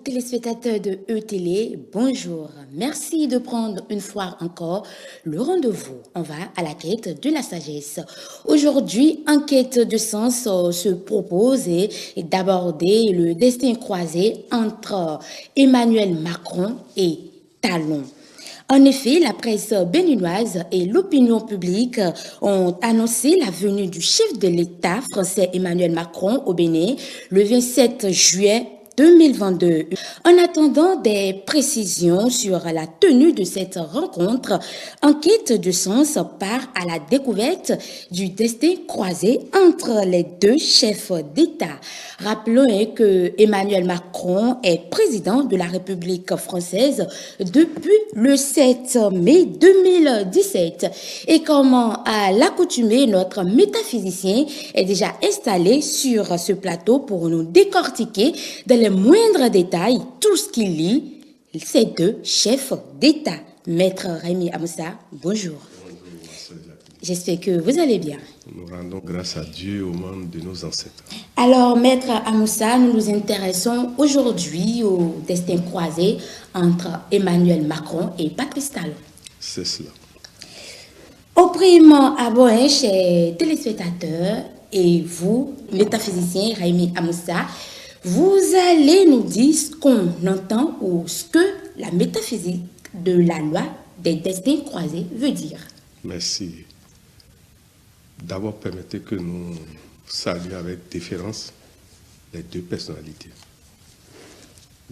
téléspectateurs de E-Télé, bonjour. Merci de prendre une fois encore le rendez-vous. On va à la quête de la sagesse. Aujourd'hui, en quête de sens se propose d'aborder le destin croisé entre Emmanuel Macron et Talon. En effet, la presse béninoise et l'opinion publique ont annoncé la venue du chef de l'État français Emmanuel Macron au Bénin le 27 juillet 2022. En attendant des précisions sur la tenue de cette rencontre, Enquête de sens part à la découverte du destin croisé entre les deux chefs d'État. Rappelons que Emmanuel Macron est président de la République française depuis le 7 mai 2017. Et comment à l'accoutumée, notre métaphysicien est déjà installé sur ce plateau pour nous décortiquer dans les moindres détails tout ce qui lie ces deux chefs d'État. Maître Rémi Amoussa, bonjour. J'espère que vous allez bien. Nous rendons grâce à Dieu aux membres de nos ancêtres. Alors, Maître Amoussa, nous nous intéressons aujourd'hui au destin croisé entre Emmanuel Macron et Patrice Talon. C'est cela. Au prime abord, chers téléspectateurs, et vous, métaphysicien Rémi Amoussa, vous allez nous dire ce qu'on entend ou ce que la métaphysique de la loi des destins croisés veut dire. Merci. D'abord, permettez que nous saluions avec déférence les deux personnalités,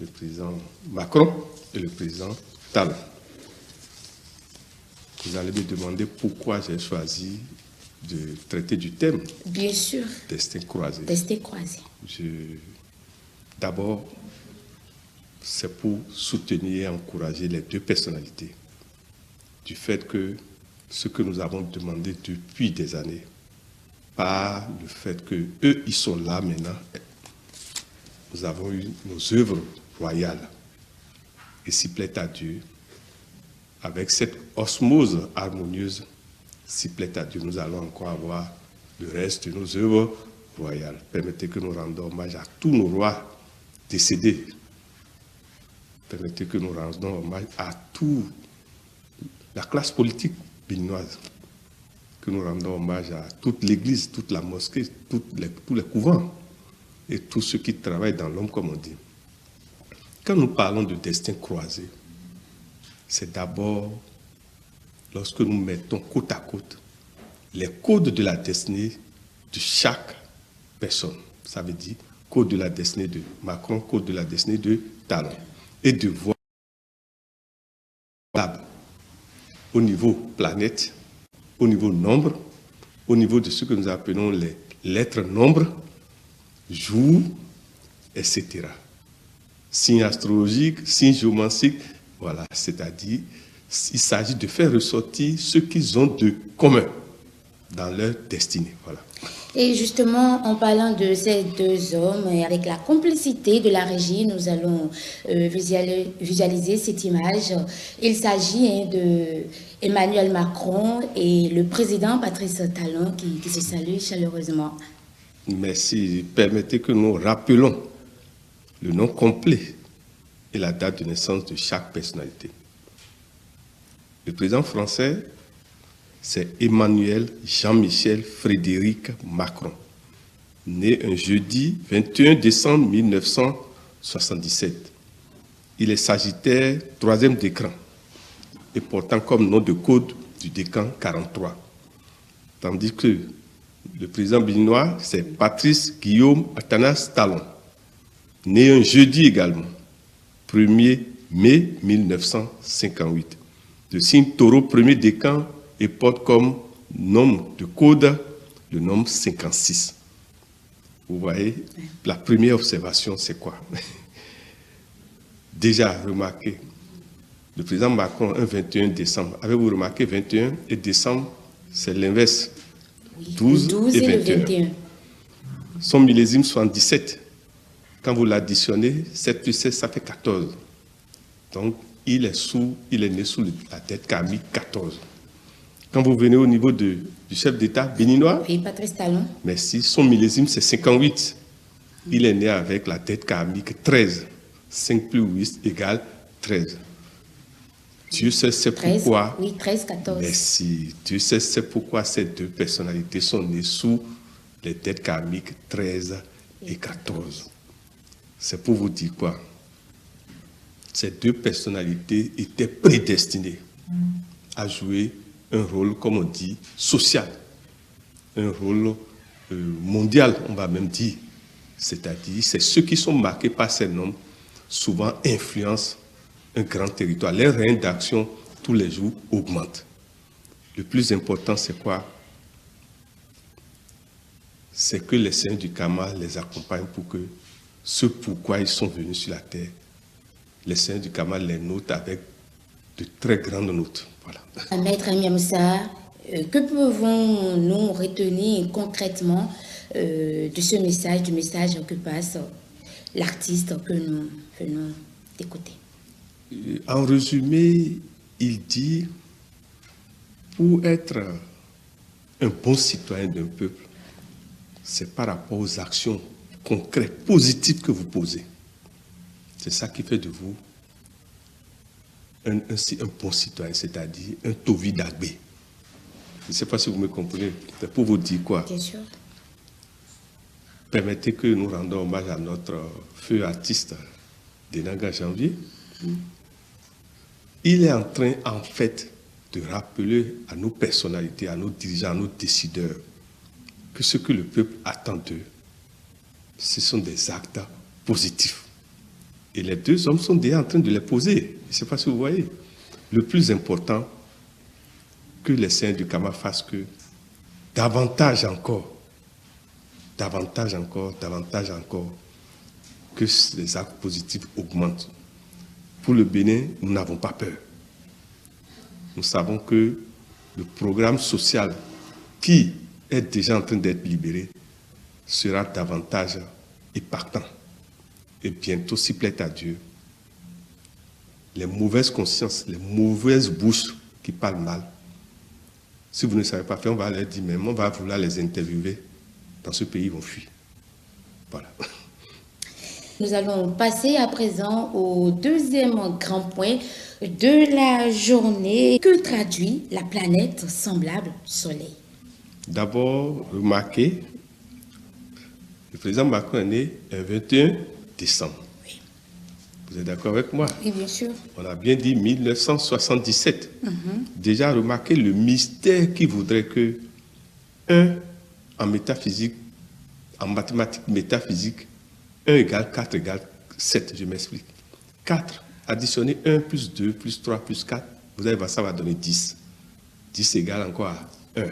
le président Macron et le président Talon. Vous allez me demander pourquoi j'ai choisi de traiter du thème. Bien sûr. Destin croisé. Destin croisé. D'abord, c'est pour soutenir et encourager les deux personnalités du fait que ce que nous avons demandé depuis des années, par le fait qu'eux, ils sont là maintenant, nous avons eu nos œuvres royales. Et s'il plaît à Dieu, avec cette osmose harmonieuse, s'il plaît à Dieu, nous allons encore avoir le reste de nos œuvres royales. Permettez que nous rendons hommage à tous nos rois décédés. Permettez que nous rendons hommage à toute la classe politique béninoise, que nous rendons hommage à toute l'église, toute la mosquée, tous les couvents et tous ceux qui travaillent dans l'homme, comme on dit. Quand nous parlons de destin croisé, c'est d'abord lorsque nous mettons côte à côte les codes de la destinée de chaque personne. Ça veut dire code de la destinée de Macron, code de la destinée de Talon. Et de voir au niveau planète, au niveau nombre, au niveau de ce que nous appelons les lettres nombres, jours, etc. Signes astrologiques, signes géomantiques, voilà, c'est-à-dire, il s'agit de faire ressortir ce qu'ils ont de commun dans leur destinée. Voilà. Et justement, en parlant de ces deux hommes, et avec la complicité de la régie, nous allons visualiser cette image. Il s'agit de Emmanuel Macron et le président Patrice Talon qui se saluent chaleureusement. Merci. Permettez que nous rappelons le nom complet et la date de naissance de chaque personnalité. Le président français, c'est Emmanuel Jean-Michel Frédéric Macron, né un jeudi 21 décembre 1977. Il est sagittaire, 3e décan, et portant comme nom de code du décan 43. Tandis que le président béninois, c'est Patrice Guillaume Athanas Talon, né un jeudi également, 1er mai 1958. Le signe taureau, 1er décan, et porte comme nom de code le nombre 56. Vous voyez, la première observation, c'est quoi? Déjà, remarquez, le président Macron, un 21 décembre. Avez-vous remarqué 21 et décembre, c'est l'inverse. Oui, 12 et 21. Son millésime 77. Quand vous l'additionnez, 7 plus 16, ça fait 14. Donc, il est né sous la tête karmique 14. Quand vous venez au niveau du chef d'État béninois, oui, Patrice Talon. Merci, son millésime c'est 58. Il est né avec la tête karmique 13. 5 plus 8 égale 13. Dieu sait c'est 13, pourquoi. oui, 13, 14. Merci. Dieu sait c'est pourquoi ces deux personnalités sont nées sous les têtes karmiques 13 et 14. C'est pour vous dire quoi? Ces deux personnalités étaient prédestinées à jouer un rôle, comme on dit, social. Un rôle mondial, on va même dire. C'est-à-dire, c'est ceux qui sont marqués par ces noms, souvent influencent un grand territoire. Les règnes d'action, tous les jours, augmentent. Le plus important, c'est quoi? C'est que les saints du karma les accompagnent pour que ce pourquoi ils sont venus sur la terre, les saints du karma les notent avec de très grandes notes. Voilà. Maître Miamoussa, que pouvons-nous retenir concrètement de ce message, du message que passe l'artiste que nous venons d'écouter? En résumé, il dit, pour être un bon citoyen d'un peuple, c'est par rapport aux actions concrètes, positives que vous posez. C'est ça qui fait de vous un bon citoyen, c'est-à-dire un Tovi d'Agbé. Je ne sais pas si vous me comprenez. C'est pour vous dire quoi? Bien sûr. Permettez que nous rendons hommage à notre feu artiste, Denanga Janvier. Il est en train, en fait, de rappeler à nos personnalités, à nos dirigeants, à nos décideurs, que ce que le peuple attend d'eux, ce sont des actes positifs. Et les deux hommes sont déjà en train de les poser. Je ne sais pas si vous voyez. Le plus important, que les saints du karma fassent que davantage encore, que les actes positifs augmentent. Pour le Bénin, nous n'avons pas peur. Nous savons que le programme social qui est déjà en train d'être libéré sera davantage impactant. Et bientôt, s'il plaît à Dieu, les mauvaises consciences, les mauvaises bouches qui parlent mal, si vous ne savez pas faire, on va leur dire, mais on va vouloir les interviewer. Dans ce pays, ils vont fuir. Voilà. Nous allons passer à présent au deuxième grand point de la journée. Que traduit la planète semblable du Soleil? D'abord, remarquez, le président Macron est né le 21 décembre. Oui. Vous êtes d'accord avec moi? Oui, bien sûr. On a bien dit 1977. Déjà, remarquez le mystère qui voudrait que 1 en métaphysique, en mathématiques métaphysiques, 1 égale 4 égale 7, je m'explique. 4, additionner 1 plus 2 plus 3 plus 4, vous allez voir, ça va donner 10. 10 égale encore à 1.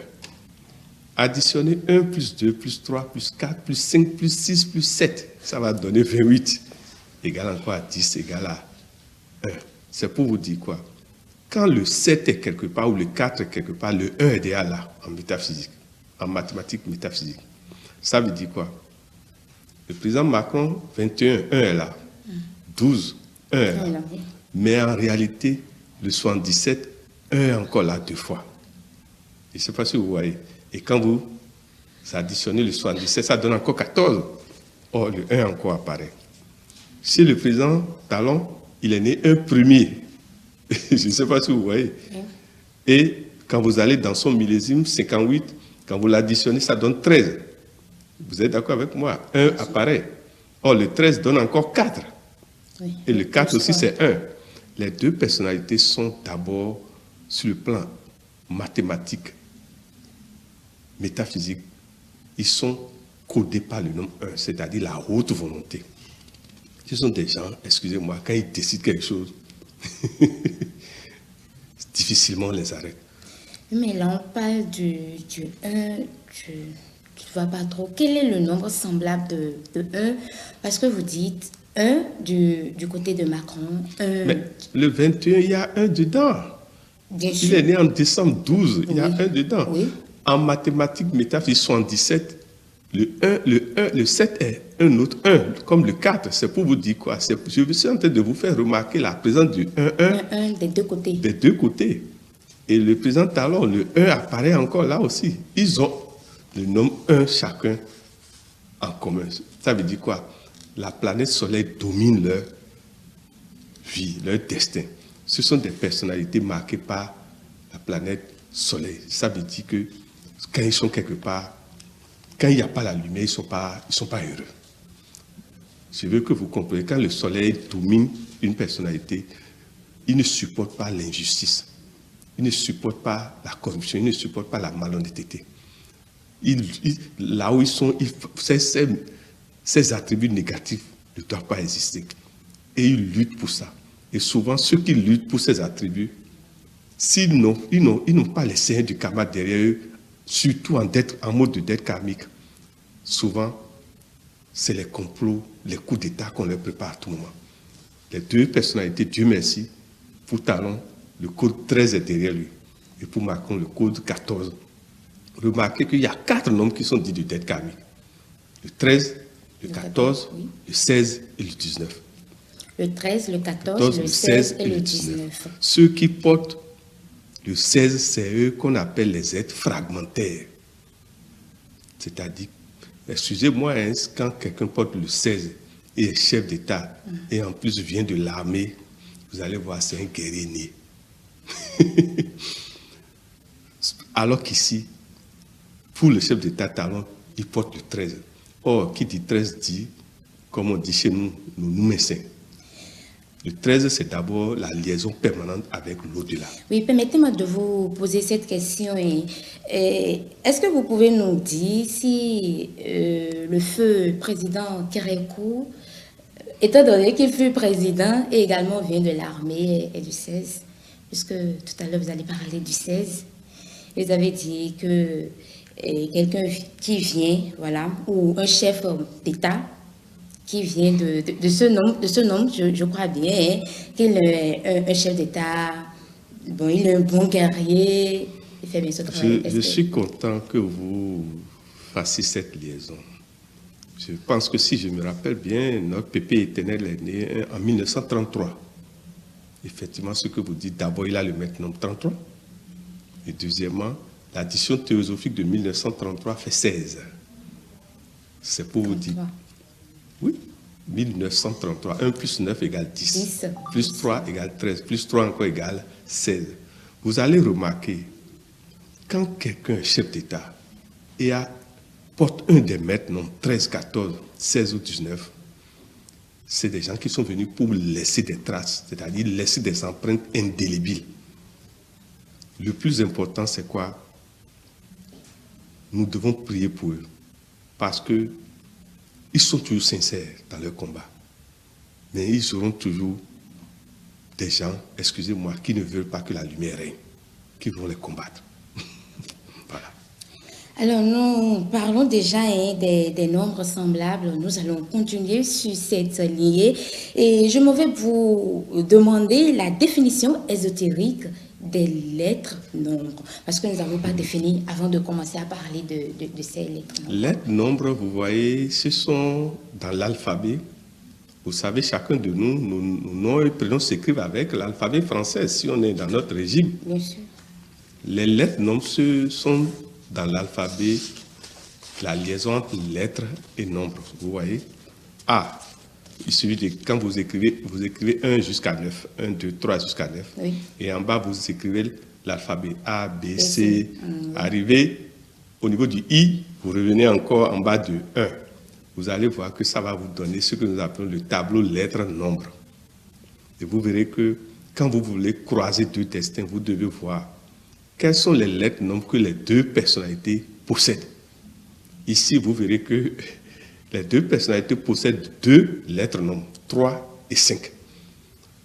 Additionner 1 plus 2 plus 3 plus 4 plus 5 plus 6 plus 7, ça va donner 28. Égale encore à 10 égale à 1. C'est pour vous dire quoi? Quand le 7 est quelque part ou le 4 est quelque part, le 1 est déjà là en métaphysique, en mathématiques métaphysiques. Ça veut dire quoi? Le président Macron, 21, 1 est là. 12, 1 est là. Mais en réalité, le 77, 1 est encore là 2 fois. Je ne sais pas si vous voyez. Et quand vous additionnez le 77, ça donne encore 14. Or, le 1 encore apparaît. Si le président Talon, il est né un premier, je ne sais pas si vous voyez. Et quand vous allez dans son millésime 58, quand vous l'additionnez, ça donne 13. Vous êtes d'accord avec moi? 1 apparaît. Or, le 13 donne encore 4. Oui. Et le 4 aussi, c'est 1. Les deux personnalités sont d'abord sur le plan mathématique, métaphysique. Ils sont codés par le nombre 1, c'est-à-dire la haute volonté. Ce sont des gens, excusez-moi, quand ils décident quelque chose, difficilement on les arrête. Mais là, on parle du 1, tu ne vois pas trop. Quel est le nombre semblable de 1? Parce que vous dites 1 du côté de Macron. Mais le 21, il y a 1 dedans. Bien il sûr. est né en décembre 12, il y a 1 dedans. Oui. En mathématiques métaphysiques 77, le 7 est un autre 1, comme le 4. C'est pour vous dire quoi? Je suis en train de vous faire remarquer la présence du 1 des deux côtés. Des deux côtés. Et le président Talon, le 1 apparaît encore là aussi. Ils ont le nombre 1 chacun en commun. Ça veut dire quoi? La planète Soleil domine vie, leur destin, ce sont des personnalités marquées par la planète Soleil. Ça veut dire que quand ils sont quelque part, quand il n'y a pas la lumière, ils sont pas heureux. Je veux que vous compreniez, quand le Soleil domine une personnalité, il ne supporte pas l'injustice, il ne supporte pas la corruption, il ne supporte pas la malhonnêteté. Là où ils sont, ces attributs négatifs ne doivent pas exister. Et ils luttent pour ça. Et souvent, ceux qui luttent pour ces attributs, s'ils n'ont pas les signes du karma derrière eux, surtout en mode de dette karmique, souvent, c'est les complots, les coups d'État qu'on leur prépare à tout moment. Les deux personnalités, Dieu merci, pour Talon, le code 13 est derrière lui. Et pour Macron, le code 14. Remarquez qu'il y a 4 nombres qui sont dits de dette karmique. Le 13, le 14, oui. Le 16 et le 19. Le 13, le 14, le 16 et le 19. Ceux qui portent le 16, c'est eux qu'on appelle les êtres fragmentaires. C'est-à-dire, excusez-moi, hein, quand quelqu'un porte le 16 et est chef d'État, et en plus vient de l'armée, vous allez voir, c'est un guerrier né. Alors qu'ici, pour le chef d'État Talon, il porte le 13. Or, qui dit 13 dit, comme on dit chez nous, nous médecins. Le 13, c'est d'abord la liaison permanente avec l'au-delà. Oui, permettez-moi de vous poser cette question. Est-ce que vous pouvez nous dire si le feu président Kérékou, étant donné qu'il fut président et également vient de l'armée et du 16, puisque tout à l'heure vous allez parler du 16, vous avez dit que quelqu'un qui vient, voilà, ou un chef d'État qui vient de ce nom, je crois bien, hein, qu'il est un chef d'État, bon, il est un bon guerrier, il fait bien ce travail. Je suis content que vous fassiez cette liaison. Je pense que si je me rappelle bien, notre pépé éternel est né en 1933. Effectivement, ce que vous dites, d'abord, il a le maître nombre 33. Et deuxièmement, l'addition théosophique de 1933 fait 16. C'est pour 33. Vous dire. Oui, 1933. 1 plus 9 égale 10. Plus 3 égale 13. Plus 3 encore égale 16. Vous allez remarquer, quand quelqu'un est chef d'État et porte un des maîtres, non 13, 14, 16 ou 19, c'est des gens qui sont venus pour laisser des traces, c'est-à-dire laisser des empreintes indélébiles. Le plus important, c'est quoi? Nous devons prier pour eux, parce que ils sont toujours sincères dans leur combat. Mais ils auront toujours des gens, excusez-moi, qui ne veulent pas que la lumière règne, qui vont les combattre. Voilà. Alors, nous parlons déjà des nombres semblables. Nous allons continuer sur cette lignée. Et je m'en vais vous demander la définition ésotérique des lettres nombres, parce que nous n'avons pas défini avant de commencer à parler de ces lettres nombres. Lettres nombres, vous voyez, ce sont dans l'alphabet. Vous savez, chacun de nous, nos noms et prénoms s'écrivent avec l'alphabet français, si on est dans notre régime. Bien sûr. Les lettres nombres, ce sont dans l'alphabet la liaison entre lettres et nombres. Vous voyez, A. Il suffit de, quand vous écrivez 1 jusqu'à 9, 1, 2, 3 jusqu'à 9. Oui. Et en bas, vous écrivez l'alphabet A, B, C. Arrivé au niveau du I, vous revenez encore en bas de 1. Vous allez voir que ça va vous donner ce que nous appelons le tableau lettres-nombres. Et vous verrez que quand vous voulez croiser deux destins, vous devez voir quelles sont les lettres-nombres que les deux personnalités possèdent. Ici, vous verrez que les deux personnalités possèdent deux lettres-nombres, 3 et 5.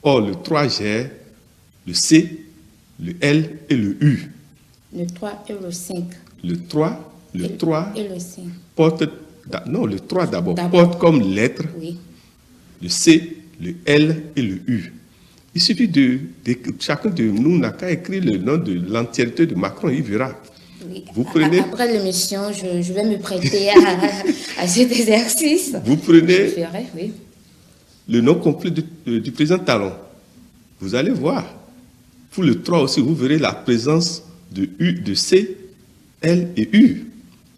Or, le 3 gère le C, le L et le U. Le 3 et le 5. Le 3 et le 5. Porte... Non, le 3 d'abord porte comme lettre le C, le L et le U. Il suffit chacun de nous n'a qu'à écrire le nom de l'entièreté de Macron, il verra. Oui. Vous prenez, après l'émission, je vais me prêter à cet exercice. Vous prenez le nom complet du président Talon. Vous allez voir. Pour le 3 aussi, vous verrez la présence de U, de C, L et U.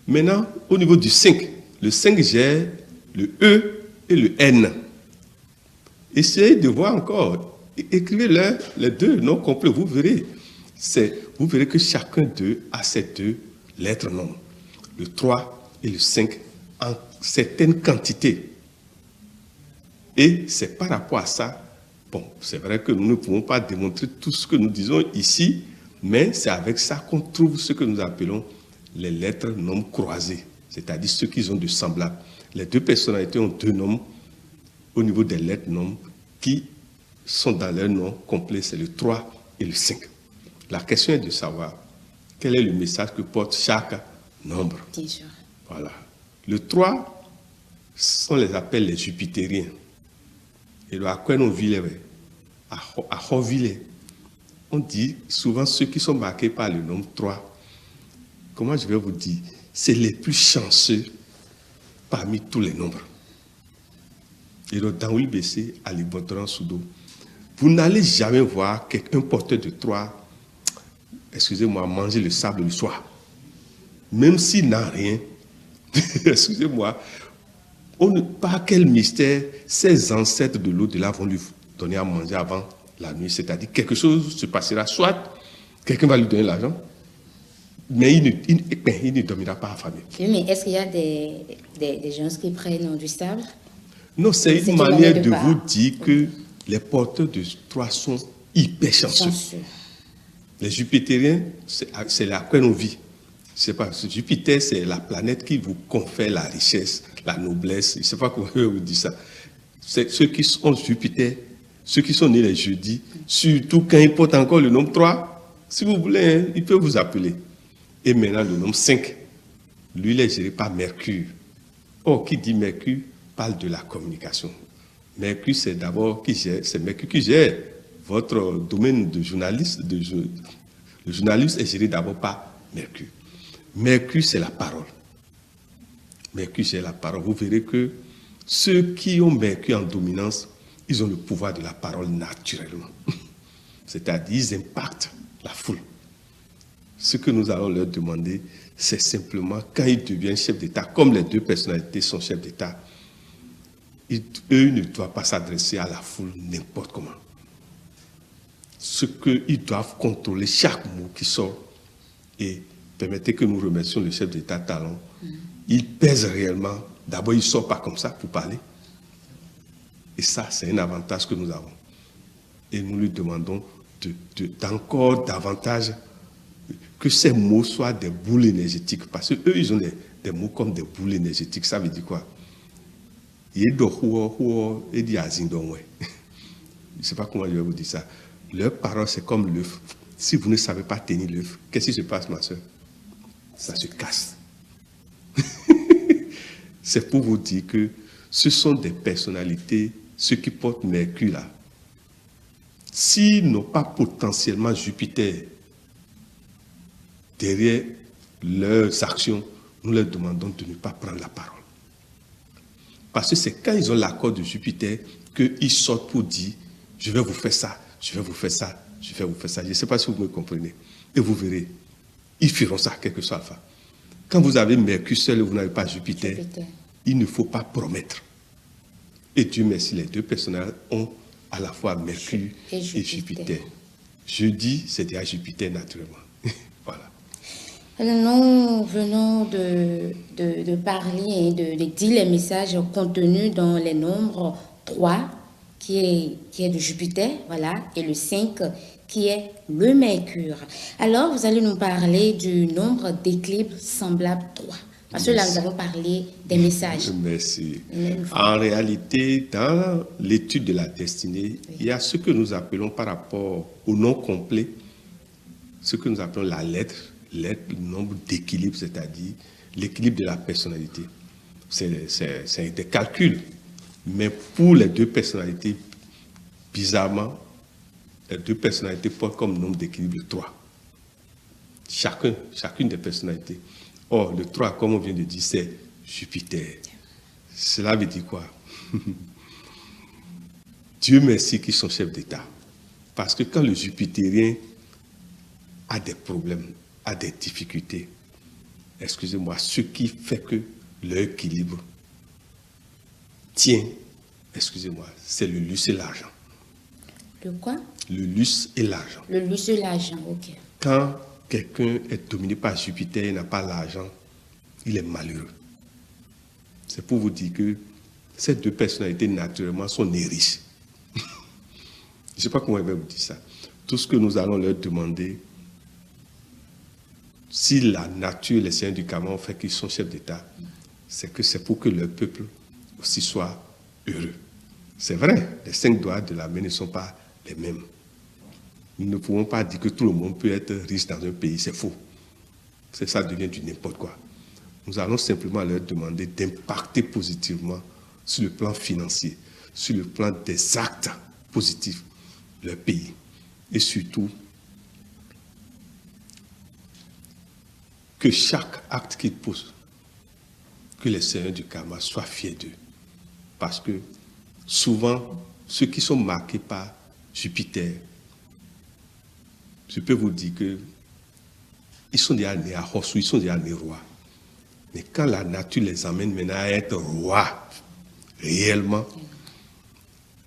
Maintenant, au niveau du 5, le 5 gère le E et le N. Essayez de voir encore. Écrivez-le, les deux noms complets, vous verrez. Vous verrez que chacun d'eux a ces deux lettres nombres. Le 3 et le 5 en certaines quantités. Et c'est par rapport à ça, bon, c'est vrai que nous ne pouvons pas démontrer tout ce que nous disons ici, mais c'est avec ça qu'on trouve ce que nous appelons les lettres nombres croisées, c'est-à-dire ceux qui ont de semblables. Les deux personnalités ont deux nombres au niveau des lettres nombres qui sont dans leur nom complet, c'est le 3 et le 5. La question est de savoir quel est le message que porte chaque nombre. Bien sûr. Voilà. Le 3, on les appelle les jupitériens. Et à quoi on vit à Hoville, on dit souvent ceux qui sont marqués par le nombre 3. Comment je vais vous dire? C'est les plus chanceux parmi tous les nombres. Et donc, dans UBC, à Libotran Soudo, vous n'allez jamais voir un porteur de 3, excusez-moi, manger le sable le soir. Même s'il n'a rien, excusez-moi, par quel mystère ses ancêtres de l'au-delà vont lui donner à manger avant la nuit. C'est-à-dire quelque chose se passera, soit quelqu'un va lui donner l'argent, mais il ne dormira pas affamé. Oui, mais est-ce qu'il y a des gens qui prennent du sable? Non, c'est une manière de vous dire que les porteurs de 3 sont hyper chanceux. Les jupitériens, c'est là qu'on vit. Je sais pas, Jupiter, c'est la planète qui vous confère la richesse, la noblesse. Je ne sais pas comment je vous dire ça. C'est ceux qui sont Jupiter, ceux qui sont nés les jeudis, surtout quand ils portent encore le nombre 3, si vous voulez, hein, ils peuvent vous appeler. Et maintenant, le nombre 5, lui, il est géré par Mercure. Or, qui dit Mercure parle de la communication. Mercure, c'est d'abord c'est Mercure qui gère votre domaine de journaliste. Le journaliste est géré d'abord par Mercure. Mercure, c'est la parole. Mercure, c'est la parole. Vous verrez que ceux qui ont Mercure en dominance, ils ont le pouvoir de la parole naturellement. C'est-à-dire, ils impactent la foule. Ce que nous allons leur demander, c'est simplement, quand ils deviennent chefs d'État, comme les deux personnalités sont chefs d'État, eux ne doivent pas s'adresser à la foule n'importe comment. Ce qu'ils doivent contrôler chaque mot qui sort. Et permettez que nous remercions le chef d'État Talon. Il pèse réellement. D'abord, il ne sort pas comme ça pour parler. Et ça, c'est un avantage que nous avons. Et nous lui demandons d'encore davantage que ces mots soient des boules énergétiques. Parce qu'eux, ils ont des mots comme des boules énergétiques. Ça veut dire quoi? Je ne sais pas comment je vais vous dire ça. Leur parole, c'est comme l'œuf. Si vous ne savez pas tenir l'œuf, qu'est-ce qui se passe, ma soeur? Ça se casse. C'est pour vous dire que ce sont des personnalités, ceux qui portent Mercure là. S'ils n'ont pas potentiellement Jupiter derrière leurs actions, nous leur demandons de ne pas prendre la parole. Parce que c'est quand ils ont l'accord de Jupiter qu'ils sortent pour dire « je vais vous faire ça, je vais vous faire ça, je vais vous faire ça ». Je ne sais pas si vous me comprenez. Et vous verrez, ils feront ça, quel que soit alpha. Quand vous avez Mercure seul et vous n'avez pas Jupiter, il ne faut pas promettre. Et Dieu merci, les deux personnages ont à la fois Mercure et Jupiter. Jeudi, c'était à Jupiter naturellement. Voilà. Nous venons de parler et de dire les messages contenus dans les nombres 3, qui est de Jupiter, voilà, et le 5, qui est le Mercure. Alors, vous allez nous parler du nombre d'éclipses semblables 3. Parce que là, nous avons parlé des messages. Merci. En réalité, dans l'étude de la destinée, il y a ce que nous appelons par rapport au nom complet, ce que nous appelons la lettre, le nombre d'équilibres, c'est-à-dire l'équilibre de la personnalité. C'est des calculs. Mais pour les deux personnalités, bizarrement, les deux personnalités portent comme nombre d'équilibre 3. Chacune des personnalités. Or, le 3, comme on vient de dire, c'est Jupiter. Cela veut dire quoi? Dieu merci qu'ils sont chefs d'État. Parce que quand le Jupitérien a des problèmes, a des difficultés, excusez-moi, ce qui fait que leur équilibre tient, excusez-moi, c'est le luxe et l'argent. Le quoi? Le luxe et l'argent. Le luxe et l'argent, ok. Quand quelqu'un est dominé par Jupiter et n'a pas l'argent, il est malheureux. C'est pour vous dire que ces deux personnalités, naturellement, sont nées riches. Je ne sais pas comment je vais vous dire ça. Tout ce que nous allons leur demander, si la nature, les seigneurs du Karma ont fait qu'ils sont chefs d'État, c'est que c'est pour que leur peuple aussi soit heureux. C'est vrai, les 5 doigts de la main ne sont pas les mêmes. Nous ne pouvons pas dire que tout le monde peut être riche dans un pays, c'est faux. Ça devient du n'importe quoi. Nous allons simplement leur demander d'impacter positivement sur le plan financier, sur le plan des actes positifs, leur pays. Et surtout, que chaque acte qu'ils posent, que les seigneurs du karma soient fiers d'eux. Parce que souvent, ceux qui sont marqués par Jupiter, je peux vous dire que ils sont déjà nés à Hossou, ils sont déjà nés rois. Mais quand la nature les amène maintenant à être rois, réellement,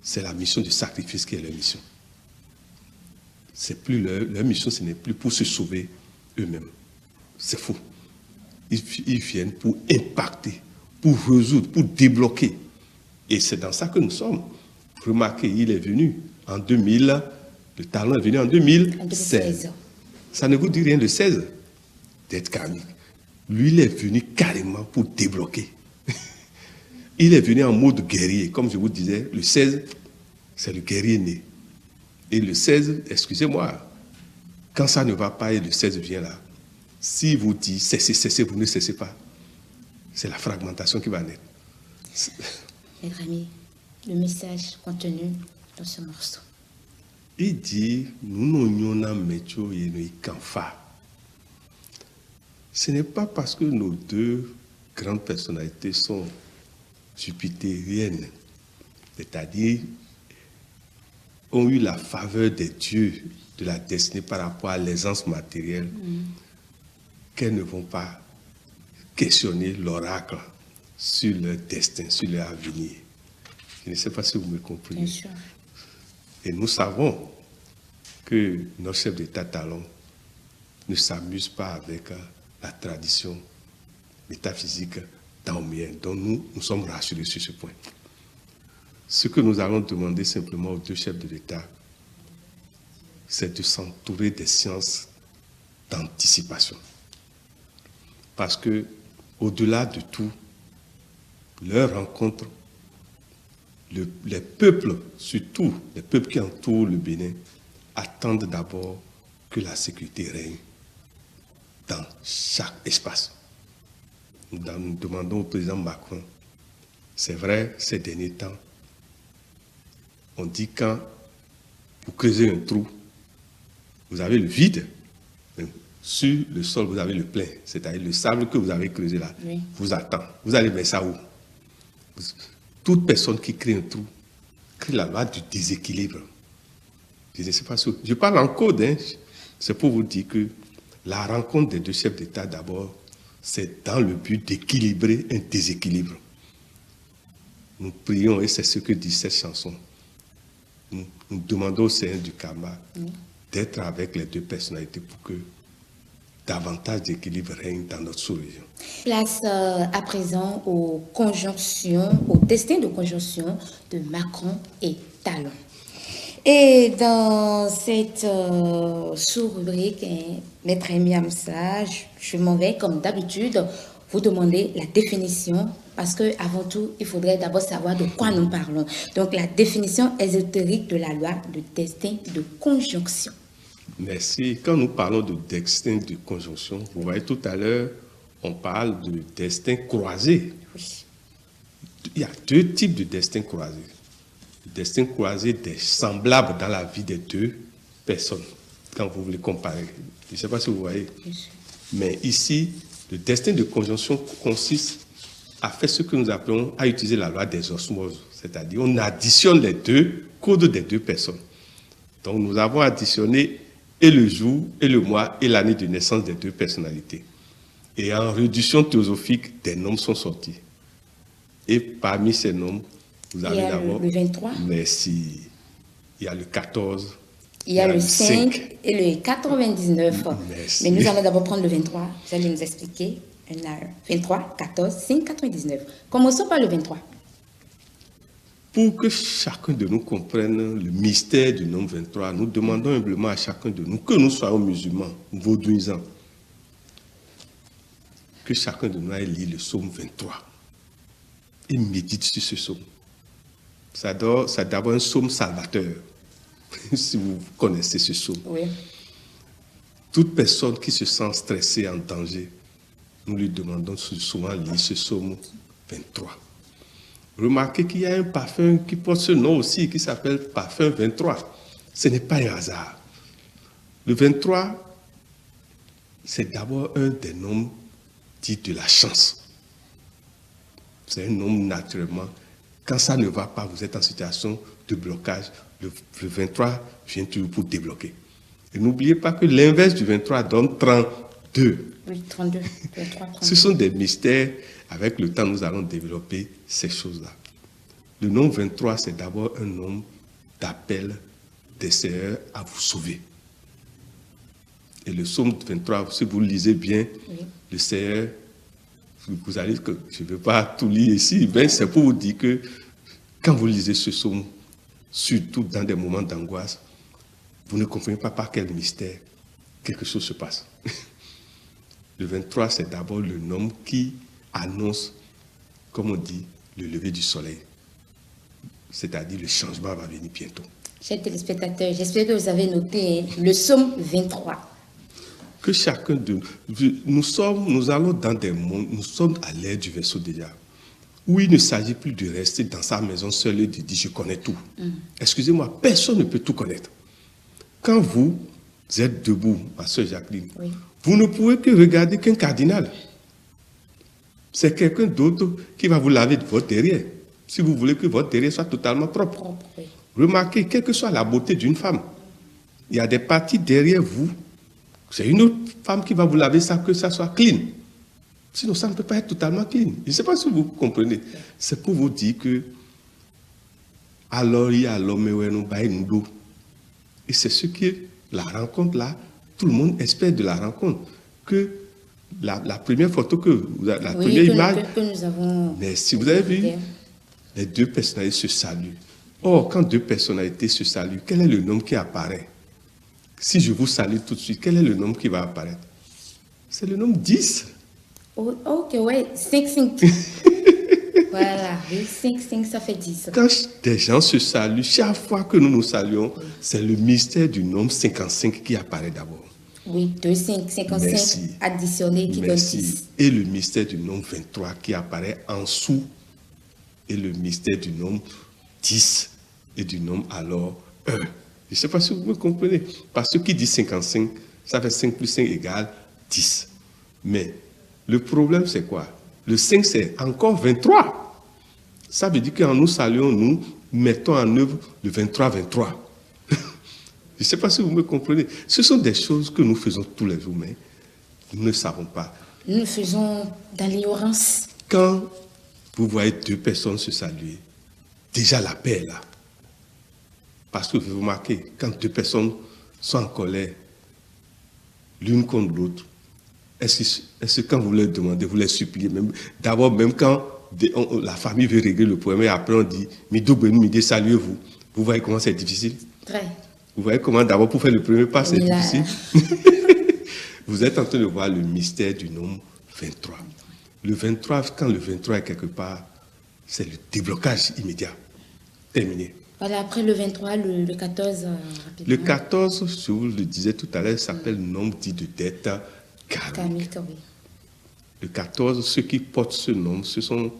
c'est la mission du sacrifice qui est leur mission. C'est plus leur mission, ce n'est plus pour se sauver eux-mêmes. C'est faux. Ils viennent pour impacter, pour résoudre, pour débloquer. Et c'est dans ça que nous sommes. Remarquez, il est venu en 2000, le talent est venu en 2016. Ça ne vous dit rien de 16, d'être karmique. Lui, il est venu carrément pour débloquer. Il est venu en mode guerrier. Comme je vous disais, le 16, c'est le guerrier né. Et le 16, excusez-moi, quand ça ne va pas et le 16 vient là, si vous dites cessez, cessez, vous ne cessez pas. C'est la fragmentation qui va naître. Mes amis, le message contenu dans ce morceau. Il dit, nous n'avons métier et nous kanfa. Ce n'est pas parce que nos deux grandes personnalités sont jupitériennes, c'est-à-dire ont eu la faveur des dieux de la destinée par rapport à l'aisance matérielle, qu'elles ne vont pas questionner l'oracle sur leur destin, sur leur avenir. Je ne sais pas si vous me comprenez. Bien sûr. Et nous savons que nos chefs d'État talons ne s'amusent pas avec la tradition métaphysique daomienne, dont nous sommes rassurés sur ce point. Ce que nous allons demander simplement aux deux chefs de l'État, c'est de s'entourer des sciences d'anticipation. Parce que, au-delà de tout, leur rencontre, les peuples, surtout les peuples qui entourent le Bénin, attendent d'abord que la sécurité règne dans chaque espace. Nous demandons au président Macron, c'est vrai, ces derniers temps, on dit quand vous creusez un trou, vous avez le vide, sur le sol, vous avez le plein, c'est-à-dire le sable que vous avez creusé là, oui, vous attend. Vous allez mettre ça où? Toute personne qui crée un trou crée la loi du déséquilibre. Je ne sais pas si je parle en code, hein. C'est pour vous dire que la rencontre des deux chefs d'État, d'abord, c'est dans le but d'équilibrer un déséquilibre. Nous prions, et c'est ce que dit cette chanson. Nous demandons au Seigneur du Karma d'être avec les deux personnalités pour que davantage d'équilibre règne dans notre sous-région. Place à présent aux conjonctions, au destin de conjonction de Macron et Talon. Et dans cette sous-rubrique, Maître Miamsa, je m'en vais comme d'habitude vous demander la définition, parce qu'avant tout, il faudrait d'abord savoir de quoi nous parlons. Donc, la définition ésotérique de la loi de destin de conjonction. Merci. Quand nous parlons de destin de conjonction, vous voyez tout à l'heure, on parle de destin croisé. Oui. Il y a deux types de destin croisé. Le destin croisé est semblable dans la vie des deux personnes, quand vous voulez comparer. Je ne sais pas si vous voyez. Mais ici, le destin de conjonction consiste à faire ce que nous appelons, à utiliser la loi des osmoses. C'est-à-dire, on additionne les deux codes des deux personnes. Donc, nous avons additionné et le jour, et le mois, et l'année de naissance des deux personnalités. Et en réduction théosophique, des nombres sont sortis. Et parmi ces nombres, vous avez d'abord... le 23. Merci. il y a le 14. Il y a le 5 et le 99. Merci. Mais nous allons d'abord prendre le 23. Vous allez nous expliquer. On a 23, 14, 5, 99. Commençons par le 23. Pour que chacun de nous comprenne le mystère du nombre 23, nous demandons humblement à chacun de nous, que nous soyons musulmans, vaudouisants, que chacun de nous aille lire le psaume 23 et médite sur ce psaume. C'est d'abord un psaume salvateur, si vous connaissez ce psaume. Oui. Toute personne qui se sent stressée, en danger, nous lui demandons souvent de lire ce psaume 23. Remarquez qu'il y a un parfum qui porte ce nom aussi, qui s'appelle parfum 23. Ce n'est pas un hasard. Le 23, c'est d'abord un des noms dits de la chance. C'est un nom naturellement. Quand ça ne va pas, vous êtes en situation de blocage. Le 23 vient toujours pour débloquer. Et n'oubliez pas que l'inverse du 23 donne 32. Oui, 32. 23, 32. Ce sont des mystères. Avec le temps, nous allons développer ces choses-là. Le nom 23, c'est d'abord un nom d'appel des Seigneurs à vous sauver. Et le psaume 23, si vous le lisez bien, oui. Le Seigneur, vous allez que je ne vais pas tout lire ici, mais c'est pour vous dire que quand vous lisez ce psaume, surtout dans des moments d'angoisse, vous ne comprenez pas par quel mystère quelque chose se passe. Le 23, c'est d'abord le nom qui annonce, comme on dit, le lever du soleil. C'est-à-dire le changement va venir bientôt. Chers téléspectateurs, j'espère que vous avez noté le psaume 23. Que chacun de nous allons dans des mondes, nous sommes à l'ère du vaisseau déjà, où il ne s'agit plus de rester dans sa maison seul et de dire je connais tout. Excusez-moi, personne ne peut tout connaître. Quand vous êtes debout, ma soeur Jacqueline, oui. Vous ne pouvez que regarder qu'un cardinal. C'est quelqu'un d'autre qui va vous laver votre derrière. Si vous voulez que votre derrière soit totalement propre. Oui. Remarquez, quelle que soit la beauté d'une femme, il y a des parties derrière vous. C'est une autre femme qui va vous laver ça, que ça soit clean. Sinon, ça ne peut pas être totalement clean. Je ne sais pas si vous comprenez. C'est pour vous dire que alors il y a l'homme et c'est ce qui la rencontre là. Tout le monde espère de la rencontre. Que la première photo la première image. Que nous avons. Mais si vous avez vu, les deux personnalités se saluent. Or, quand deux personnalités se saluent, quel est le nom qui apparaît? Si je vous salue tout de suite, quel est le nom qui va apparaître? C'est le nom 10. Oh, ok, ouais, 5, 5. Voilà, 5, 5, ça fait 10. Quand des gens se saluent, chaque fois que nous nous saluons, oui. C'est le mystère du nombre 55 qui apparaît d'abord. Oui, 2, 5, 55 Merci. Additionné qui donne 10. Et le mystère du nombre 23 qui apparaît en dessous. Et le mystère du nombre 10 et du nombre alors 1. Je ne sais pas si vous me comprenez. Parce que qui dit 55, ça fait 5 plus 5 égale 10. Mais le problème, c'est quoi? Le 5, c'est encore 23. Ça veut dire qu'en nous saluons, nous mettons en œuvre le 23-23. Je ne sais pas si vous me comprenez. Ce sont des choses que nous faisons tous les jours, mais nous ne savons pas. Nous le faisons dans l'ignorance. Quand vous voyez deux personnes se saluer, déjà la paix est là. Parce que vous remarquez, quand deux personnes sont en colère, l'une contre l'autre, est-ce que quand vous leur demandez, vous les suppliez, d'abord, même quand la famille veut régler le problème, et après on dit, Midi, saluez-vous. Vous voyez comment c'est difficile? Très. Vous voyez comment d'abord pour faire le premier pas, c'est difficile? Vous êtes en train de voir le mystère du nombre 23. Le 23, quand le 23 est quelque part, c'est le déblocage immédiat. Terminé. Voilà, après le 23, le 14, rapidement. Le 14, je vous le disais tout à l'heure, s'appelle nombre dit de dette karmique. Oui. Le 14, ceux qui portent ce nom, ce sont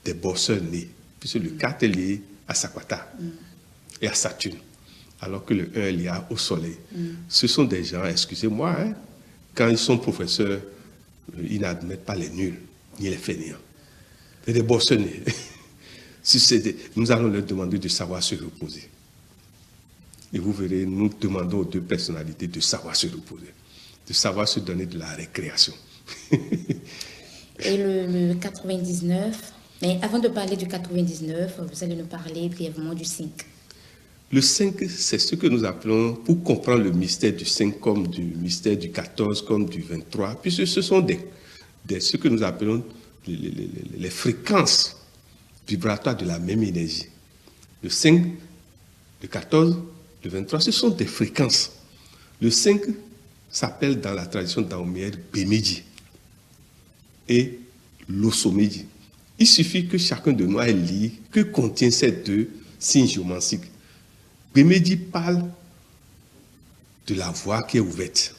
des bosseurs nés. Puisque le 4 est lié à Sakwata et à Saturne, alors que le 1 est lié au Soleil. Ce sont des gens, excusez-moi, hein, quand ils sont professeurs, ils n'admettent pas les nuls, ni les fainéants. C'est des bosseurs nés. Nous allons leur demander de savoir se reposer. Et vous verrez, nous demandons aux deux personnalités de savoir se reposer, de savoir se donner de la récréation. Et le 99, mais avant de parler du 99, vous allez nous parler brièvement du 5. Le 5, c'est ce que nous appelons, pour comprendre le mystère du 5 comme du mystère du 14, comme du 23, puisque ce sont ce que nous appelons les fréquences vibratoires de la même énergie. Le 5, le 14, le 23, ce sont des fréquences. Le 5 s'appelle dans la tradition daomienne Bemidji et l'Osomedji. Il suffit que chacun de nous ait lu que contient ces deux signes géomantiques. Bemidji parle de la voie qui est ouverte.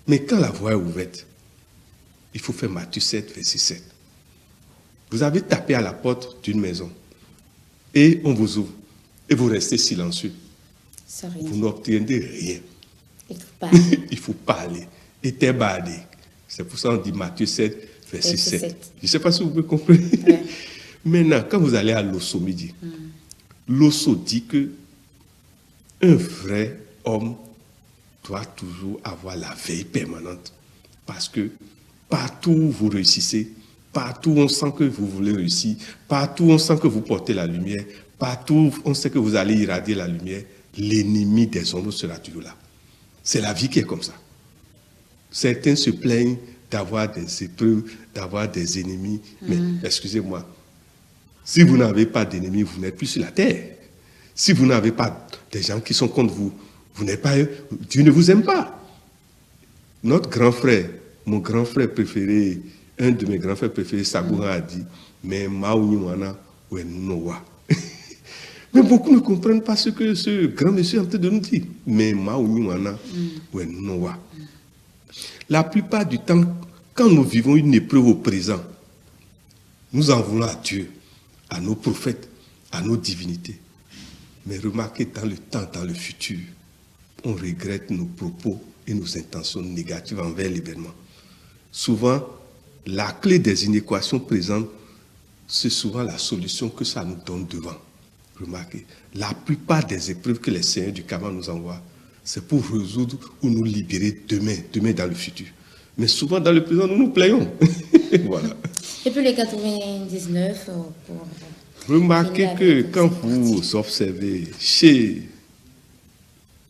Mais quand la voie est ouverte, il faut faire Matthieu 7, verset 7. Vous avez tapé à la porte d'une maison et on vous ouvre et vous restez silencieux. Vous n'obtenez rien. Il faut parler. Et t'es badé. C'est pour ça qu'on dit Matthieu 7, verset 7. Je ne sais pas si vous pouvez comprendre. Ouais. Maintenant, quand vous allez à l'Osomedji, l'Osso dit que un vrai homme doit toujours avoir la veille permanente. Parce que partout où vous réussissez, partout où on sent que vous voulez réussir, partout où on sent que vous portez la lumière, partout où on sait que vous allez irradier la lumière, l'ennemi des ombres sera toujours là. C'est la vie qui est comme ça. Certains se plaignent d'avoir des épreuves, d'avoir des ennemis. Mais excusez-moi, si vous n'avez pas d'ennemis, vous n'êtes plus sur la terre. Si vous n'avez pas des gens qui sont contre vous, vous n'êtes pas, Dieu ne vous aime pas. Notre grand frère, mon grand frère préféré, un de mes grands frères préférés, Sagoura, a dit, mais Maounyouana, ouais, Noah. Mais beaucoup ne comprennent pas ce que ce grand monsieur est en train de nous dire. Mais Maounyouana, ouais, Noah. La plupart du temps, quand nous vivons une épreuve au présent, nous en voulons à Dieu, à nos prophètes, à nos divinités. Mais remarquez, dans le temps, dans le futur, on regrette nos propos et nos intentions négatives envers l'événement. Souvent, la clé des inéquations présentes, c'est souvent la solution que ça nous donne devant. Remarquez, la plupart des épreuves que les seigneurs du Karma nous envoient, c'est pour résoudre ou nous libérer demain dans le futur. Mais souvent, dans le présent, nous nous plaignons. Voilà. Et puis les 99 pour... Remarquez que quand vous observez, chez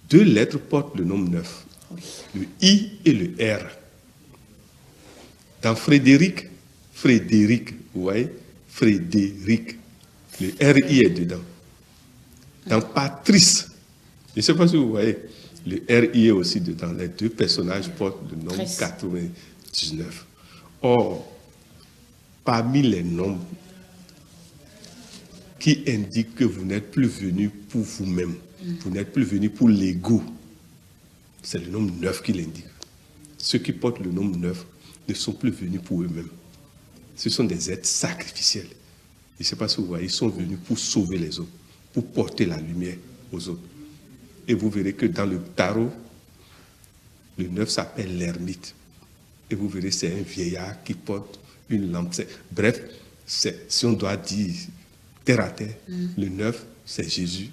deux lettres portent le nombre 9, oui. Le I et le R. Dans Frédéric, vous voyez, Frédéric, le RI est dedans. Dans Patrice, je ne sais pas si vous voyez, le RI est aussi dedans. Les deux personnages portent le nombre 99. Or, parmi les nombres qui indiquent que vous n'êtes plus venu pour vous-même, vous n'êtes plus venu pour l'ego, c'est le nombre 9 qui l'indique. Ceux qui portent le nombre 9 ne sont plus venus pour eux-mêmes. Ce sont des êtres sacrificiels. Je ne sais pas si vous voyez, ils sont venus pour sauver les autres, pour porter la lumière aux autres. Et vous verrez que dans le tarot, le 9 s'appelle l'ermite. Et vous verrez, c'est un vieillard qui porte une lampe. Bref, si on doit dire terre à terre, le 9, c'est Jésus.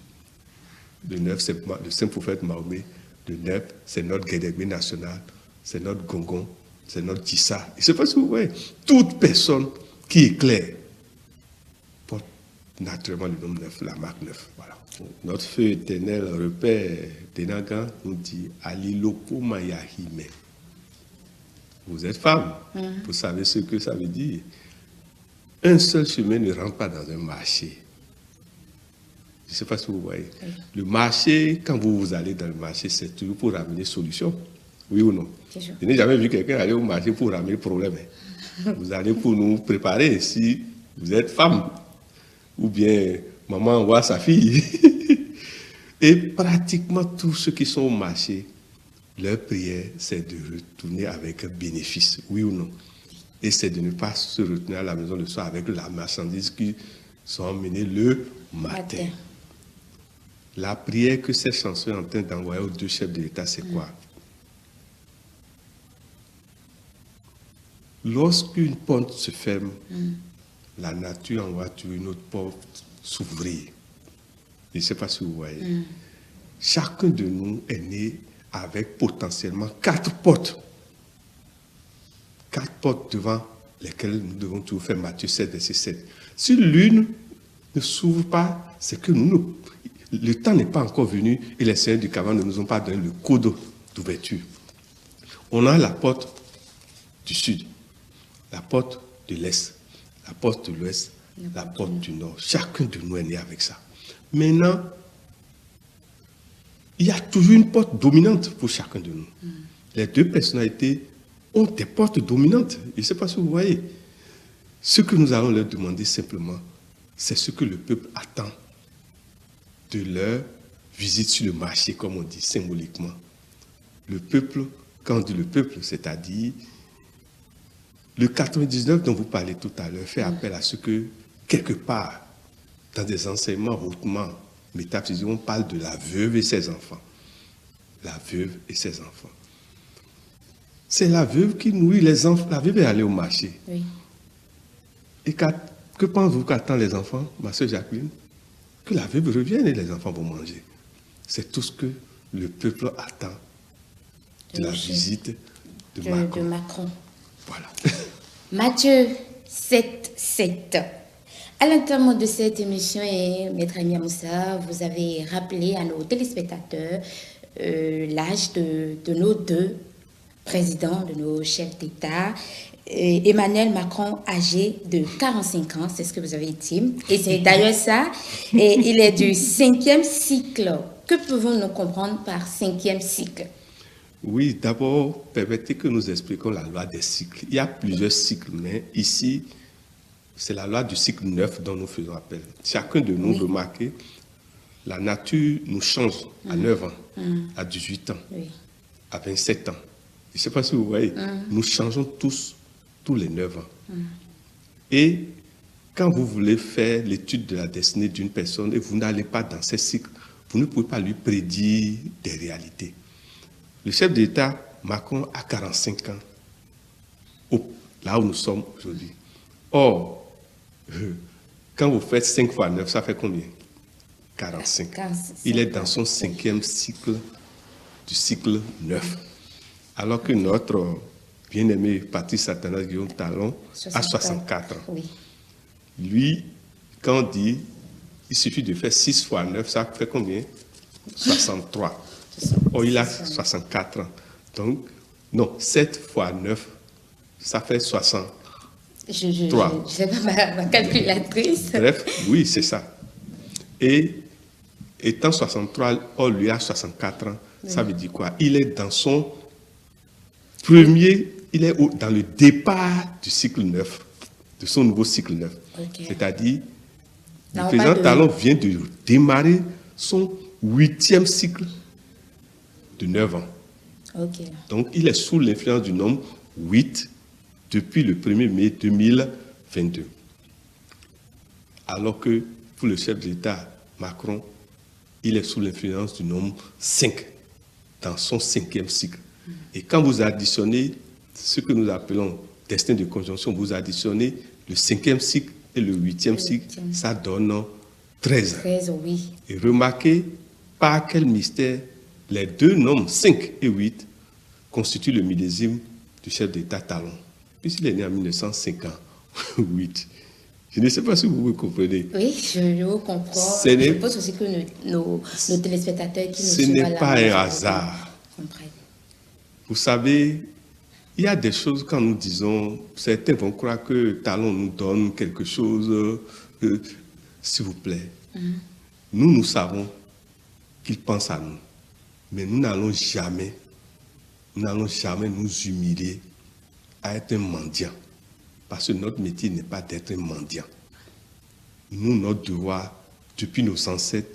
Le 9, c'est le saint prophète Mahomet. Le 9, c'est notre Guédégbé national. C'est notre Gongon. C'est notre Tissa. Je ne sais pas si vous voyez. Toute personne qui éclaire porte naturellement le nombre 9, la marque 9. Voilà. Notre feu éternel repère Denagan nous dit Aliloko Mayahime. Vous êtes femme, vous savez ce que ça veut dire. Un seul chemin ne rentre pas dans un marché. Je ne sais pas si vous voyez. Le marché, quand vous allez dans le marché, c'est toujours pour ramener solution. Oui ou non? Je n'ai jamais vu quelqu'un aller au marché pour ramener problème. Vous allez pour nous préparer si vous êtes femme. Ou bien maman envoie sa fille. Et pratiquement tous ceux qui sont au marché, leur prière, c'est de retourner avec un bénéfice. Oui ou non? Et c'est de ne pas se retenir à la maison le soir avec la marchandise qui sont emmenées le matin. La prière que ces chansons sont en train d'envoyer aux deux chefs de l'État, c'est quoi? Lorsqu'une porte se ferme, la nature envoie toujours une autre porte s'ouvrir. Je ne sais pas si vous voyez. Chacun de nous est né avec potentiellement 4 portes. 4 portes devant lesquelles nous devons toujours faire Matthieu 7, verset 7. Si l'une ne s'ouvre pas, c'est que nous le temps n'est pas encore venu et les seigneurs du Cameroun ne nous ont pas donné le code d'ouverture. On a la porte du sud, la porte de l'est, la porte de l'ouest, la porte du nord. Chacun de nous est né avec ça. Maintenant, il y a toujours une porte dominante pour chacun de nous. Les deux personnalités ont des portes dominantes. Je ne sais pas si vous voyez. Ce que nous allons leur demander simplement, c'est ce que le peuple attend de leur visite sur le marché, comme on dit symboliquement. Le peuple, quand on dit le peuple, c'est-à-dire le 99 dont vous parlez tout à l'heure fait appel à ce que, quelque part, dans des enseignements hautement métaphysiques, on parle de la veuve et ses enfants. La veuve et ses enfants. C'est la veuve qui nourrit les enfants. La veuve est allée au marché. Oui. Et que pensez-vous qu'attendent les enfants, ma soeur Jacqueline? Que la veuve revienne et les enfants vont manger. C'est tout ce que le peuple attend de la visite de Macron. Voilà. Matthieu 7:7. À l'entame de cette émission, Maître Amia Moussa, vous avez rappelé à nos téléspectateurs l'âge de nos deux présidents, de nos chefs d'État. Emmanuel Macron, âgé de 45 ans, c'est ce que vous avez dit. Et c'est d'ailleurs ça. Et il est du 5e cycle. Que pouvons-nous comprendre par 5e cycle? Oui, d'abord, permettez que nous expliquions la loi des cycles. Il y a plusieurs cycles, mais ici, c'est la loi du cycle 9 dont nous faisons appel. Chacun de nous, remarquez, la nature nous change à 9 ans, à 18 ans, à 27 ans. Je ne sais pas si vous voyez, nous changeons tous les 9 ans. Et quand vous voulez faire l'étude de la destinée d'une personne et vous n'allez pas dans ces cycles, vous ne pouvez pas lui prédire des réalités. Le chef d'État, Macron, a 45 ans, là où nous sommes aujourd'hui. Or, quand vous faites 5 fois 9, ça fait combien? 45. Il est dans son 5e cycle, du cycle 9. Alors que notre bien-aimé Patrice Satanas Guillaume Talon a 64 ans. Oui. Lui, quand on dit, il suffit de faire 6 fois 9, ça fait combien? 63. Or, il a 64 ans. Donc, non, 7 fois 9, ça fait 60. Je n'ai pas ma calculatrice. Bref, oui, c'est ça. Et étant 63, or lui a 64 ans, ça veut dire quoi? Il est dans son premier, il est dans le départ du cycle 9, de son nouveau cycle 9. Okay. C'est-à-dire, le président Talon vient de démarrer son 8e cycle de 9 ans. Okay. Donc, il est sous l'influence du nombre 8 depuis le 1er mai 2022. Alors que pour le chef d'État, Macron, il est sous l'influence du nombre 5 dans son 5e cycle. Et quand vous additionnez ce que nous appelons destin de conjonction, vous additionnez le 5e cycle et le 8e cycle, ça donne 13 ans. 13, oui. Et remarquez par quel mystère les deux nombres 5 et 8 constituent le millésime du chef d'État Talon. Puisqu'il est né en 1958. Je ne sais pas si vous me comprenez. Oui, je vous comprends. Je pense aussi que nos téléspectateurs qui nous suivent. Ce n'est pas un hasard. Vous savez, il y a des choses quand nous disons, certains vont croire que Talon nous donne quelque chose, s'il vous plaît. Nous savons qu'il pense à nous. Mais nous n'allons jamais nous humilier à être un mendiant. Parce que notre métier n'est pas d'être un mendiant. Nous, notre devoir, depuis nos ancêtres,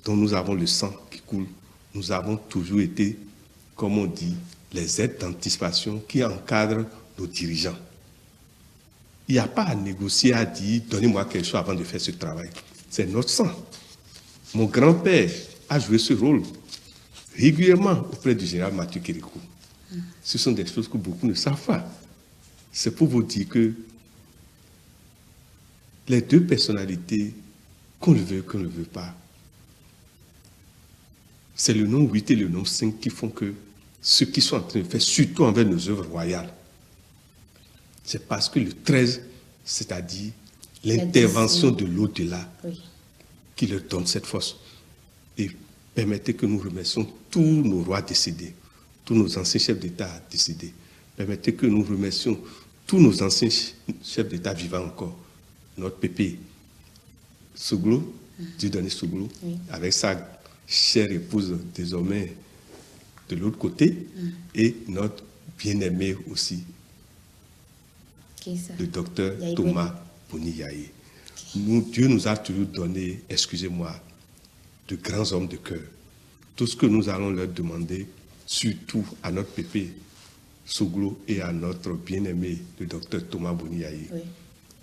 dont nous avons le sang qui coule, nous avons toujours été, comme on dit, les aides d'anticipation qui encadrent nos dirigeants. Il n'y a pas à négocier, à dire, donnez-moi quelque chose avant de faire ce travail. C'est notre sang. Mon grand-père a joué ce rôle régulièrement auprès du général Mathieu Kérékou. Ce sont des choses que beaucoup ne savent pas. C'est pour vous dire que les deux personnalités, qu'on le veuille, qu'on ne le veut pas, c'est le nombre 8 et le nombre 5 qui font que ce qu'ils sont en train de faire, surtout envers nos œuvres royales, c'est parce que le 13, c'est-à-dire l'intervention de l'au-delà, qui leur donne cette force. Et permettez que nous remercions tous nos rois décédés, tous nos anciens chefs d'État décédés. Permettez que nous remercions tous nos anciens chefs d'État vivants encore. Notre pépé Soglo, Dieudonné Soglo, avec sa chère épouse désormais de l'autre côté, et notre bien-aimé aussi, le docteur Thomas Boni-Yaye. Dieu nous a toujours donné, excusez-moi, de grands hommes de cœur. Tout ce que nous allons leur demander, surtout à notre pépé Soglo et à notre bien-aimé, le docteur Thomas Boni-Yaye,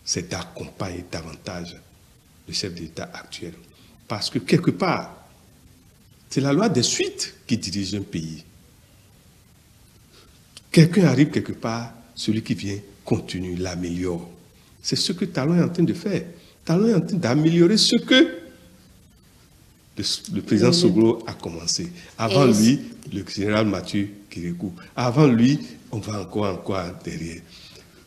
c'est d'accompagner davantage le chef d'État actuel. Parce que quelque part, c'est la loi des suites qui dirige un pays. Quelqu'un arrive quelque part, celui qui vient continue, l'améliore. C'est ce que Talon est en train de faire. Talon est en train d'améliorer ce que le président Soglo a commencé. Avant lui, le général Mathieu Kérékou. Avant lui, on va encore derrière.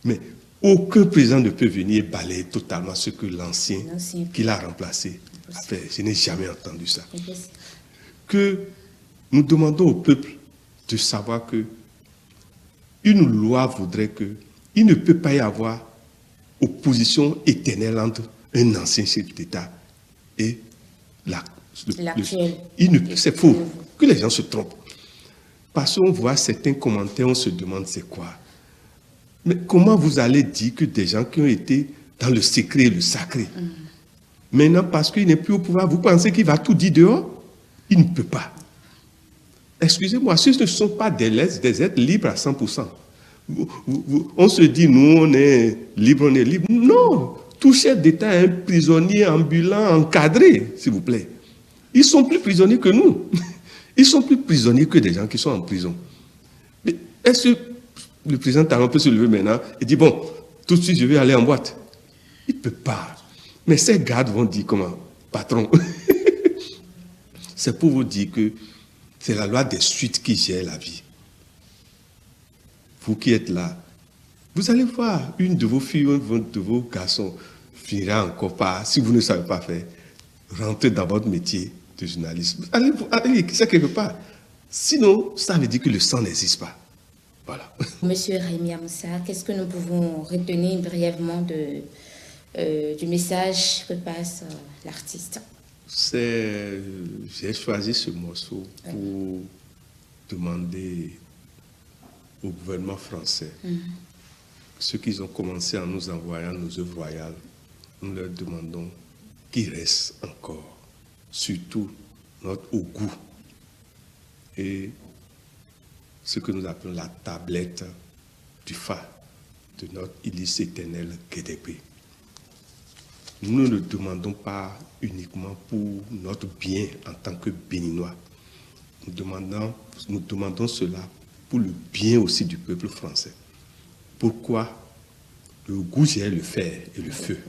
Mais aucun président ne peut venir balayer totalement ce que l'ancien qui l'a remplacé a fait. Je n'ai jamais entendu ça. Que nous demandons au peuple de savoir que une loi voudrait que il ne peut pas y avoir opposition éternelle entre un ancien chef d'État et c'est faux. Que les gens se trompent. Parce qu'on voit certains commentaires, on se demande c'est quoi. Mais comment vous allez dire que des gens qui ont été dans le secret et le sacré, maintenant parce qu'il n'est plus au pouvoir, vous pensez qu'il va tout dire dehors? Il ne peut pas. Excusez-moi, ce ne sont pas des êtres libres à 100%. On se dit, nous, on est libre, on est libre. Non, tout chef d'État est un prisonnier ambulant, encadré, s'il vous plaît. Ils sont plus prisonniers que nous. Ils sont plus prisonniers que des gens qui sont en prison. Mais est-ce que le président Talon peut se lever maintenant et dire, bon, tout de suite, je vais aller en boîte? Il ne peut pas. Mais ces gardes vont dire comment? Patron. C'est pour vous dire que c'est la loi des suites qui gère la vie. Vous qui êtes là, vous allez voir une de vos filles ou un de vos garçons finira encore par, si vous ne savez pas faire, rentrer dans votre métier de journaliste. Allez, c'est quelque part. Sinon, ça veut dire que le sang n'existe pas. Voilà. Monsieur Rémi Amoussa, qu'est-ce que nous pouvons retenir brièvement du message que passe l'artiste? J'ai choisi ce morceau pour demander au gouvernement français ce qu'ils ont commencé en nous envoyant nos œuvres royales. Nous leur demandons qu'il reste encore, surtout notre haut goût et ce que nous appelons la tablette du phare de notre hélice éternelle Kédépé. Nous ne le demandons pas uniquement pour notre bien en tant que Béninois. Nous demandons cela pour le bien aussi du peuple français. Pourquoi? Le goût, c'est le fer et le feu.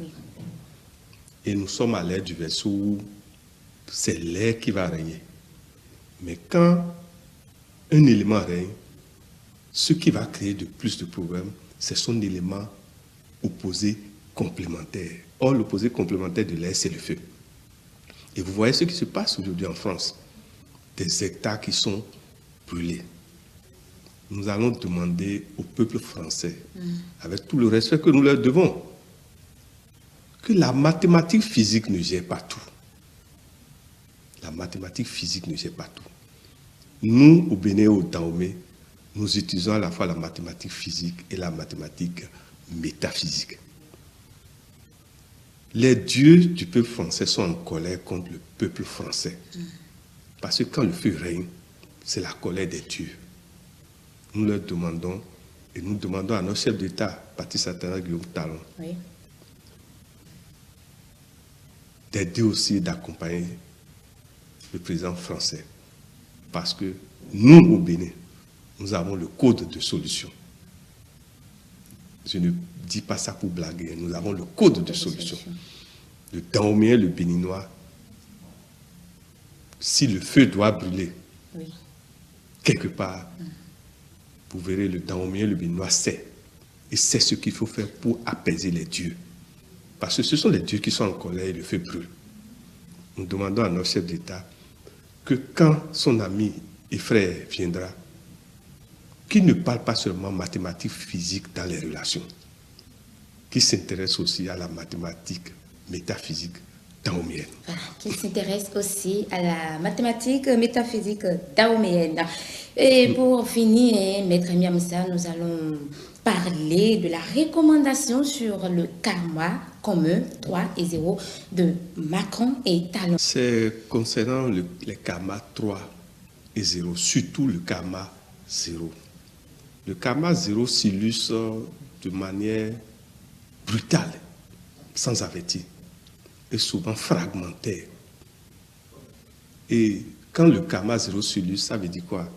Et nous sommes à l'ère du vaisseau où c'est l'air qui va régner. Mais quand un élément règne, ce qui va créer de plus de problèmes, c'est son élément opposé complémentaire. Or, l'opposé complémentaire de l'air, c'est le feu. Et vous voyez ce qui se passe aujourd'hui en France. Des hectares qui sont brûlés. Nous allons demander au peuple français, avec tout le respect que nous leur devons, que la mathématique physique ne gère pas tout. La mathématique physique ne gère pas tout. Nous, au Bénin et au Dahomey, nous utilisons à la fois la mathématique physique et la mathématique métaphysique. Les dieux du peuple français sont en colère contre le peuple français. Parce que quand le feu règne, c'est la colère des dieux. Nous leur demandons, et nous demandons à nos chefs d'État, Patrice Talon, Guillaume Talon, d'aider aussi et d'accompagner le président français. Parce que nous, au Bénin, nous avons le code de solution. Je ne dis pas ça pour blaguer, nous avons le code de solution. Le Dahomey, le Béninois, si le feu doit brûler, quelque part, vous verrez, le Dahomey, le Béninois sait. Et c'est ce qu'il faut faire pour apaiser les dieux. Parce que ce sont les dieux qui sont en colère et le feu brûle. Nous demandons à nos chefs d'État que quand son ami et frère viendra, qu'il ne parle pas seulement mathématiques physiques dans les relations, qu'il s'intéresse aussi à la mathématique métaphysique daoméenne. Voilà, qu'il s'intéresse aussi à la mathématique métaphysique daoméenne. Et pour finir, Maître Miamsa, nous allons parler de la recommandation sur le karma commun 3 et 0 de Macron et Talon. C'est concernant les karmas 3 et 0, surtout le karma 0. Le karma 0 s'illustre de manière brutale, sans avertir, et souvent fragmentaire. Et quand le karma 0 s'illustre, ça veut dire quoi?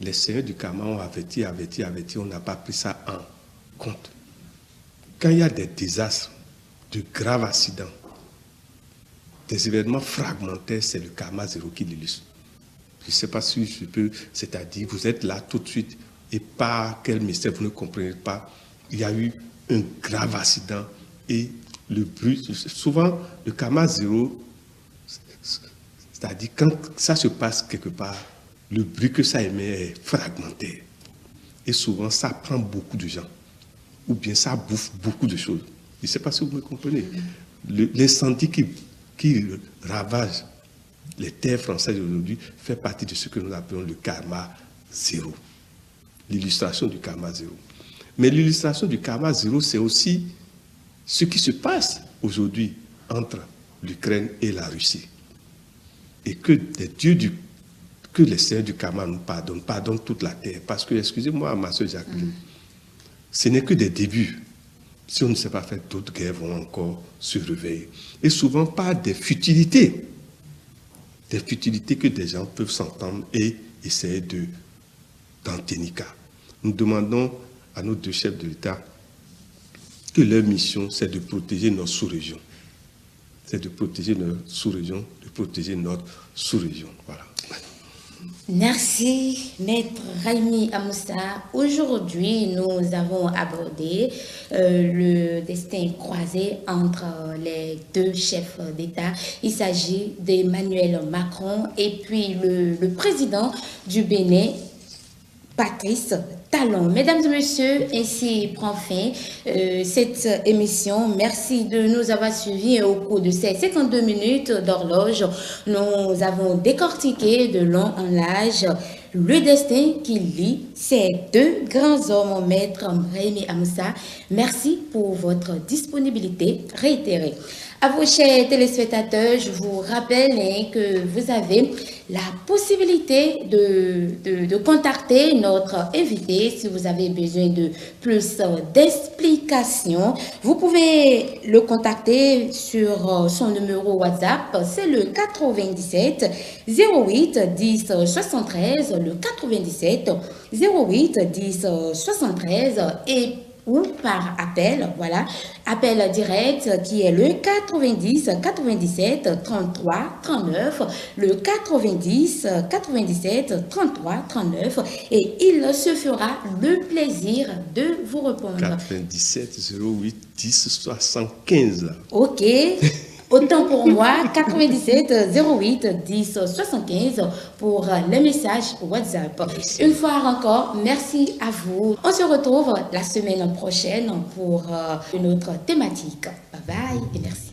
Les seigneurs du karma ont averti, on n'a pas pris ça en compte. Quand il y a des désastres, de graves accidents, des événements fragmentaires, c'est le karma 0 qui l'illustre. Je ne sais pas si je peux, c'est-à-dire vous êtes là tout de suite et par quel mystère vous ne comprenez pas, il y a eu un grave accident et le bruit, souvent le karma 0, c'est-à-dire quand ça se passe quelque part, le bruit que ça émet est fragmentaire. Et souvent, ça prend beaucoup de gens. Ou bien ça bouffe beaucoup de choses. Je ne sais pas si vous me comprenez. L'incendie qui ravage les terres françaises aujourd'hui fait partie de ce que nous appelons le karma 0. L'illustration du karma 0. Mais l'illustration du karma 0, c'est aussi ce qui se passe aujourd'hui entre l'Ukraine et la Russie. Et que que les seigneurs du karma nous pardonnent toute la terre. Parce que, excusez-moi, ma soeur Jacqueline, ce n'est que des débuts. Si on ne sait pas faire, d'autres guerres vont encore se réveiller. Et souvent par des futilités. Des futilités que des gens peuvent s'entendre et essayer d'en tenir cas. Nous demandons à nos deux chefs de l'État que leur mission, c'est de protéger notre sous-région. C'est de protéger notre sous-région, de protéger notre sous-région. Voilà. Merci, Maître Raimi Amoussa. Aujourd'hui, nous avons abordé le destin croisé entre les deux chefs d'État. Il s'agit d'Emmanuel Macron et puis le président du Bénin, Patrice Talon. Mesdames et messieurs, ainsi prend fin cette émission. Merci de nous avoir suivis au cours de ces 52 minutes d'horloge. Nous avons décortiqué de long en large le destin qui lie ces deux grands hommes, Maître Raimi Amoussa. Merci pour votre disponibilité réitérée. À vos chers téléspectateurs, je vous rappelle que vous avez la possibilité de contacter notre invité si vous avez besoin de plus d'explications. Vous pouvez le contacter sur son numéro WhatsApp, c'est le 97 08 10 73, le 97 08 10 73 et ou par appel, voilà, appel direct qui est le 90 97 33 39, le 90 97 33 39 et il se fera le plaisir de vous répondre. 97 08 10 75. Ok. Autant pour moi, 97 08 10 75 pour les messages WhatsApp. Merci. Une fois encore, merci à vous. On se retrouve la semaine prochaine pour une autre thématique. Bye bye et merci.